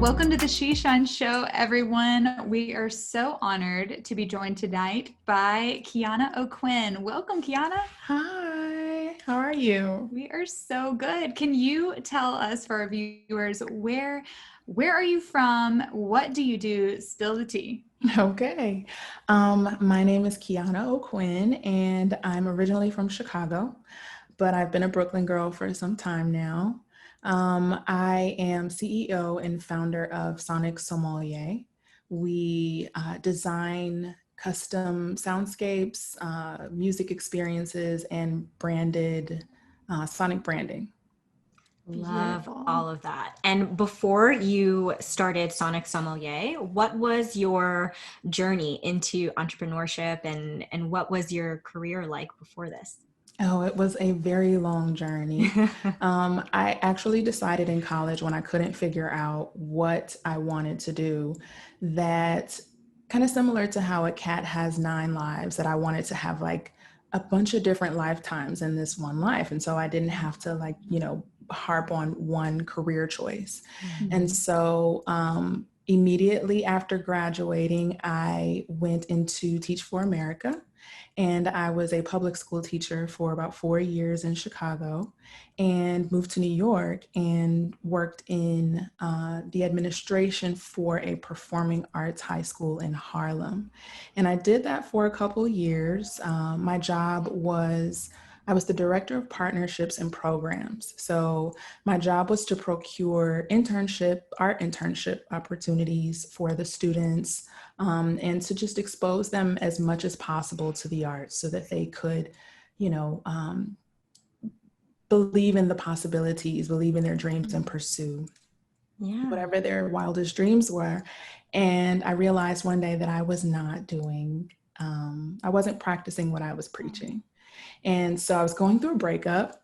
Welcome to the She Shine Show, everyone. We are so honored to be joined tonight by Keanna O'Quinn. Welcome, Keanna. Hi, how are you? We are so good. Can you tell us, for our viewers, where are you from? What do you do? Spill the tea. Okay. My name is Keanna O'Quinn, and I'm originally from Chicago, but I've been a Brooklyn girl for some time now. I am CEO and founder of Sonic Sommelier. We design custom soundscapes, music experiences, and branded sonic branding. Love Beautiful. all of that. And before you started Sonic Sommelier, what was your journey into entrepreneurship and what was your career like before this? Oh, it was a very long journey. I actually decided in college when I couldn't figure out what I wanted to do, that kind of similar to how a cat has 9 lives, that I wanted to have like a bunch of different lifetimes in this one life. And so I didn't have to harp on one career choice. And so immediately after graduating, I went into Teach for America. And I was a public school teacher for about 4 years in Chicago and moved to New York and worked in the administration for a performing arts high school in Harlem. And I did that for a couple years. My job was I was the director of partnerships and programs. So my job was to procure art internship opportunities for the students, and to just expose them as much as possible to the arts so that they could, believe in the possibilities, believe in their dreams, and pursue whatever their wildest dreams were. And I realized one day that I wasn't practicing what I was preaching. And so I was going through a breakup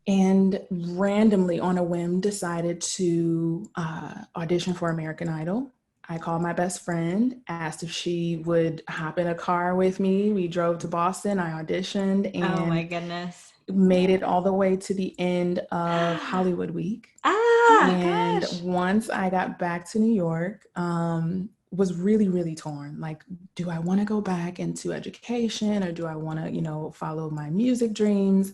and randomly on a whim decided to audition for American Idol. I called my best friend, asked if she would hop in a car with me. We drove to Boston, I auditioned, and oh my goodness, made it all the way to the end of Hollywood Week. And gosh. Once I got back to New York, was really, really torn. Like, do I want to go back into education or do I want to, follow my music dreams?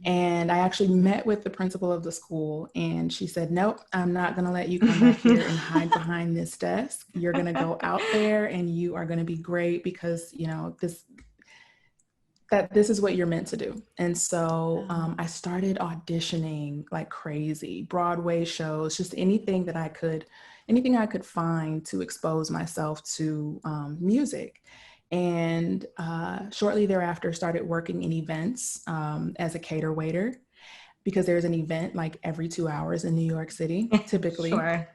And I actually met with the principal of the school and she said, nope, I'm not going to let you come back here and hide behind this desk. You're going to go out there and you are going to be great because, this is what you're meant to do. And so I started auditioning like crazy, Broadway shows, just anything I could find to expose myself to music. And shortly thereafter started working in events as a cater waiter, because there's an event like every 2 hours in New York City, typically. Sure.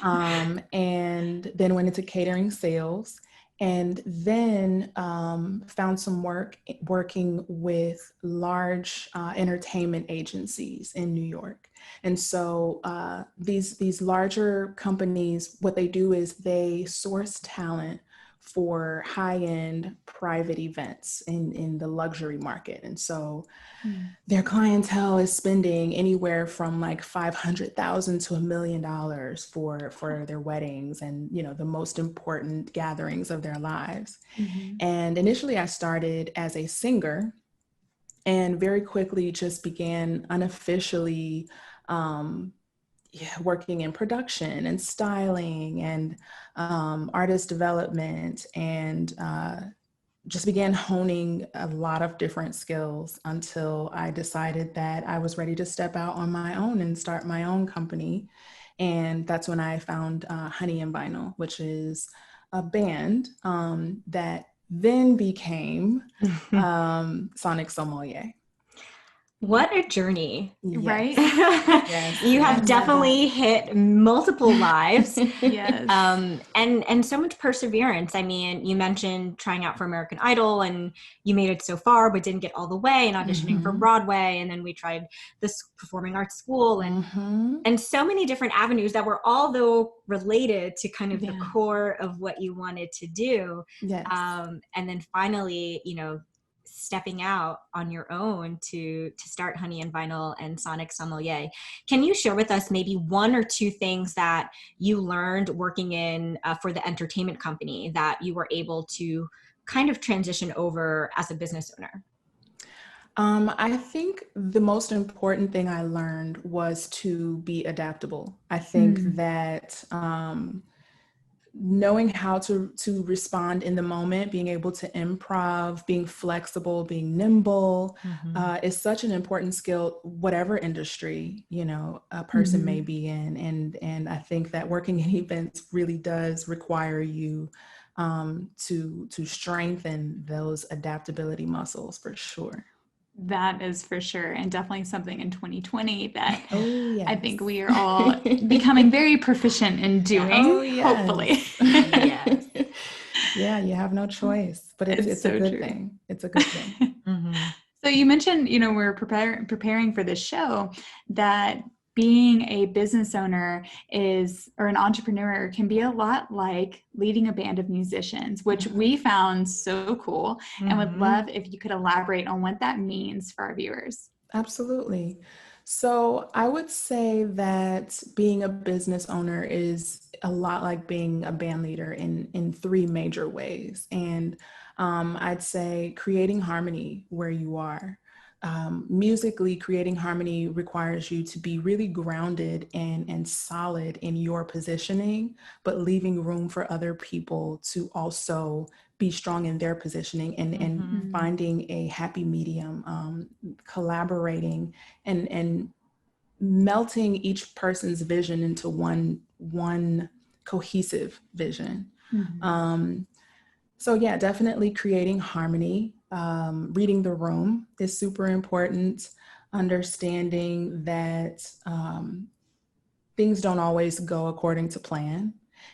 And then went into catering sales. And then found some work working with large entertainment agencies in New York. And so these larger companies, what they do is they source talent for high-end private events in the luxury market. And so their clientele is spending anywhere from like $500,000 to $1 million for their weddings and, the most important gatherings of their lives. And initially I started as a singer and very quickly just began unofficially working in production and styling and artist development, and just began honing a lot of different skills until I decided that I was ready to step out on my own and start my own company. And that's when I found Honey and Vinyl, which is a band that then became Sonic Sommelier. What a journey, right? Yes. You have definitely hit multiple lives. Yes. And so much perseverance. I mean, you mentioned trying out for American Idol and you made it so far, but didn't get all the way, and auditioning for Broadway. And then we tried this performing arts school and so many different avenues that were all though related to kind of the core of what you wanted to do. Yes. And then finally, stepping out on your own to start Honey and Vinyl and Sonic Sommelier. Can you share with us maybe one or two things that you learned working in for the entertainment company that you were able to kind of transition over as a business owner? I think the most important thing I learned was to be adaptable. I think that knowing how to respond in the moment, being able to improv, being flexible, being nimble, is such an important skill, whatever industry, you know, a person may be in. And I think that working in events really does require you to strengthen those adaptability muscles for sure. That is for sure. And definitely something in 2020 that Oh, yes. I think we are all becoming very proficient in doing, Oh, yes. hopefully. Yes. Yeah, you have no choice, but it's so a good true. thing. It's a good thing. So you mentioned, you know, we're preparing for this show, that being a business owner or an entrepreneur can be a lot like leading a band of musicians, which we found so cool, and would love if you could elaborate on what that means for our viewers. Absolutely. So I would say that being a business owner is a lot like being a band leader in three major ways. And I'd say creating harmony where you are. Musically, creating harmony requires you to be really grounded and solid in your positioning, but leaving room for other people to also be strong in their positioning and finding a happy medium, collaborating and melting each person's vision into one cohesive vision. So yeah, definitely creating harmony. Reading the room is super important. Understanding that things don't always go according to plan.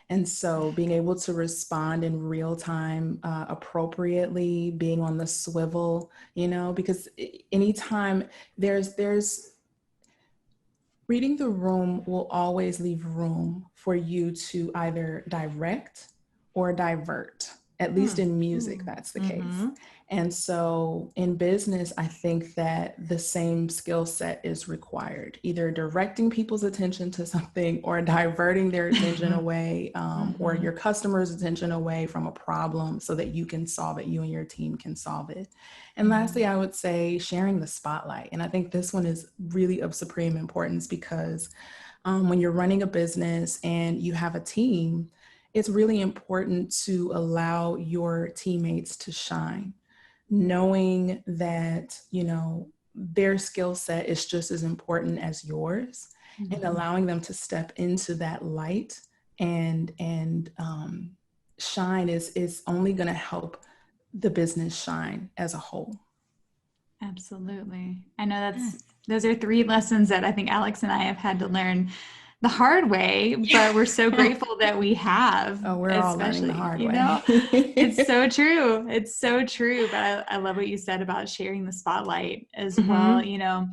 And so being able to respond in real time appropriately, being on the swivel, you know, because anytime there's reading the room will always leave room for you to either direct or divert. At least in music, that's the case. And so in business, I think that the same skill set is required, either directing people's attention to something or diverting their attention away, or your customer's attention away from a problem so that you can solve it, you and your team can solve it. And lastly, I would say sharing the spotlight. And I think this one is really of supreme importance because when you're running a business and you have a team, it's really important to allow your teammates to shine, knowing that, you know, their skill set is just as important as yours, and allowing them to step into that light and shine is only going to help the business shine as a whole. Absolutely. I know those are three lessons that I think Alex and I have had to learn the hard way, but we're so grateful that we have. Oh, we're all learning the hard way. Know, it's so true. It's so true. But I love what you said about sharing the spotlight as well. You know,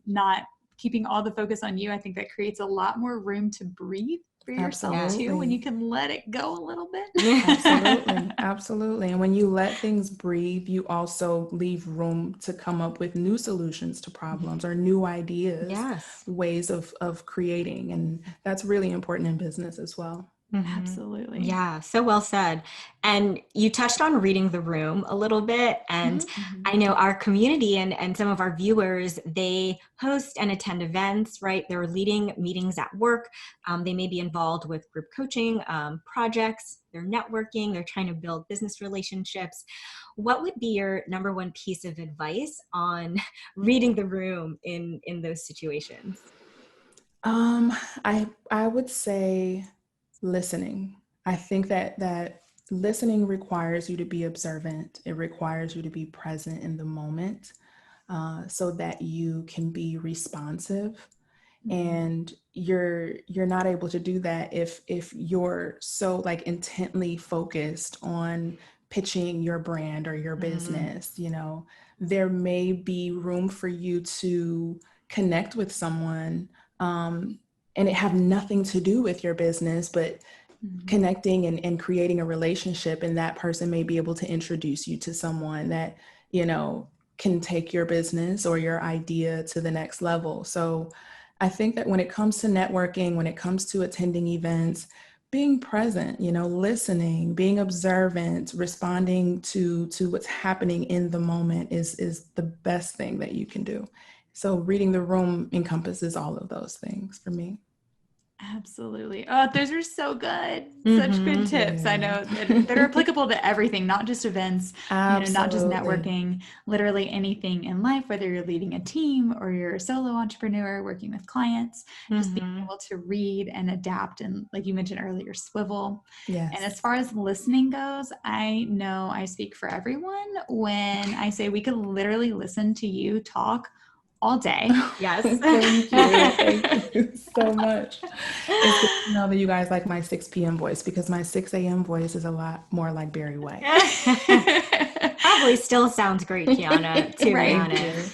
not keeping all the focus on you. I think that creates a lot more room to breathe for yourself too, when you can let it go a little bit. Absolutely. And when you let things breathe, you also leave room to come up with new solutions to problems or new ideas, ways of creating. And that's really important in business as well. Absolutely. Yeah, so well said. And you touched on reading the room a little bit. And I know our community and some of our viewers, they host and attend events, right? They're leading meetings at work. They may be involved with group coaching, projects, they're networking, they're trying to build business relationships. What would be your number one piece of advice on reading the room in those situations? I would say listening. I think that listening requires you to be observant. It requires you to be present in the moment, so that you can be responsive. And you're not able to do that if you're so like intently focused on pitching your brand or your business. You know, there may be room for you to connect with someone, and it have nothing to do with your business, but connecting and creating a relationship, and that person may be able to introduce you to someone that can take your business or your idea to the next level. So I think that when it comes to networking, when it comes to attending events, being present, listening, being observant, responding to what's happening in the moment is the best thing that you can do. So reading the room encompasses all of those things for me. Absolutely. Oh, those are so good. Such good tips. I know that are applicable to everything, not just events, not just networking, literally anything in life, whether you're leading a team or you're a solo entrepreneur working with clients, just being able to read and adapt. And like you mentioned earlier, swivel. Yes. And as far as listening goes, I know I speak for everyone when I say we could literally listen to you talk all day. Yes. Thank you so much. It's good to know that you guys like my 6 p.m. voice, because my 6 a.m. voice is a lot more like Barry White. Probably still sounds great, Keanna, to be honest.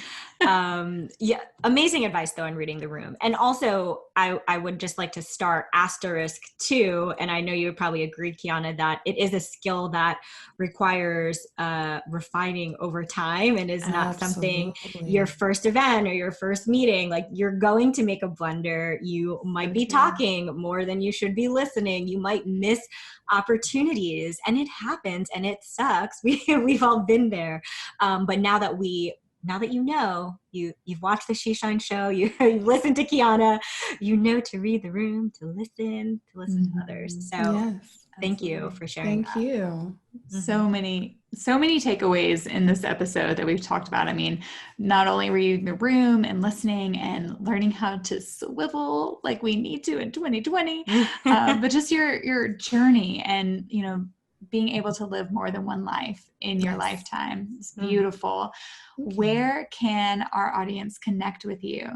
Yeah, amazing advice though on reading the room. And also I would just like to start asterisk too, and I know you would probably agree, Keanna, that it is a skill that requires refining over time and is not something your first event or your first meeting, like you're going to make a blunder. You might be talking more than you should be listening. You might miss opportunities, and it happens and it sucks. We've all been there. But now that you've watched the She Shine show, you listen to Keanna, to read the room, to listen to others. So yes, thank you for sharing. Thank you. So many takeaways in this episode that we've talked about. I mean, not only reading the room and listening and learning how to swivel like we need to in 2020, but just your journey and, being able to live more than one life in your lifetime. It's beautiful. Where can our audience connect with you?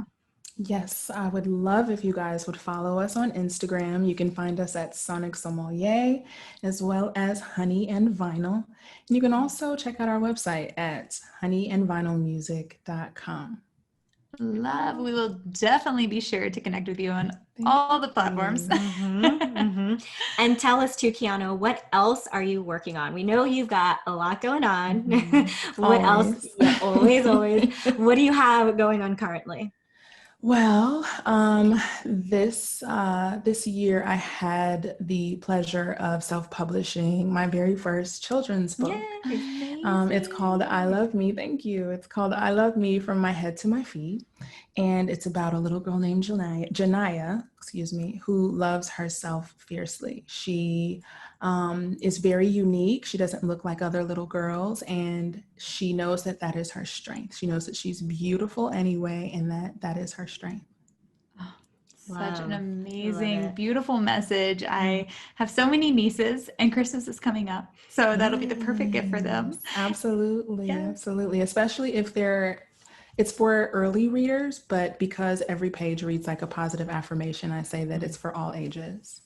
Yes, I would love if you guys would follow us on Instagram. You can find us at Sonic Sommelier, as well as Honey and Vinyl. And you can also check out our website at honeyandvinylmusic.com. Love. We will definitely be sure to connect with you on all the platforms. And tell us too, Keanna, what else are you working on? We know you've got a lot going on. What else? Yeah, always. What do you have going on currently? Well, this year I had the pleasure of self-publishing my very first children's book. It's called I Love Me. Thank you. It's called I Love Me From My Head to My Feet. And it's about a little girl named Janiyah, who loves herself fiercely. She is very unique. She doesn't look like other little girls, and she knows that is her strength. She knows that she's beautiful anyway, and that is her strength. Such an amazing, beautiful message. I have so many nieces, and Christmas is coming up, so that'll be the perfect gift for them. Absolutely. Especially if it's for early readers, but because every page reads like a positive affirmation, I say that it's for all ages.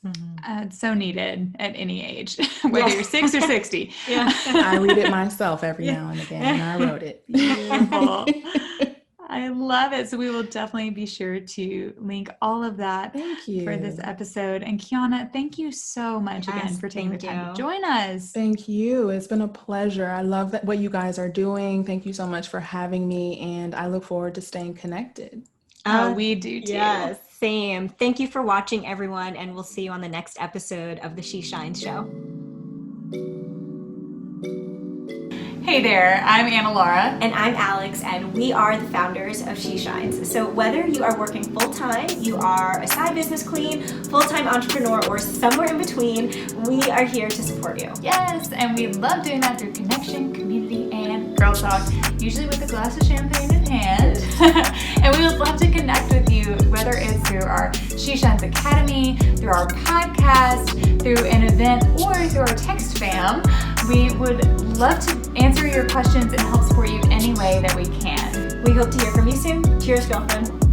It's so needed at any age, whether you're 6 or 60. I read it myself every now and again, and I wrote it. Beautiful. I love it. So we will definitely be sure to link all of that for this episode. And Keanna, thank you so much again for taking the time to join us. Thank you. It's been a pleasure. I love what you guys are doing. Thank you so much for having me. And I look forward to staying connected. We do too. Yes, same. Thank you for watching, everyone. And we'll see you on the next episode of the She Shines Show. Hey there, I'm Anna Laura. And I'm Alex, and we are the founders of She Shines. So whether you are working full-time, you are a side business queen, full-time entrepreneur, or somewhere in between, we are here to support you. Yes, and we love doing that through connection, community, and girl talk, usually with a glass of champagne in hand. And we would love to connect with you, whether it's through our She Shines Academy, through our podcast, through an event, or through our text fam. We would love to answer your questions and help support you any way that we can. We hope to hear from you soon. Cheers, girlfriend.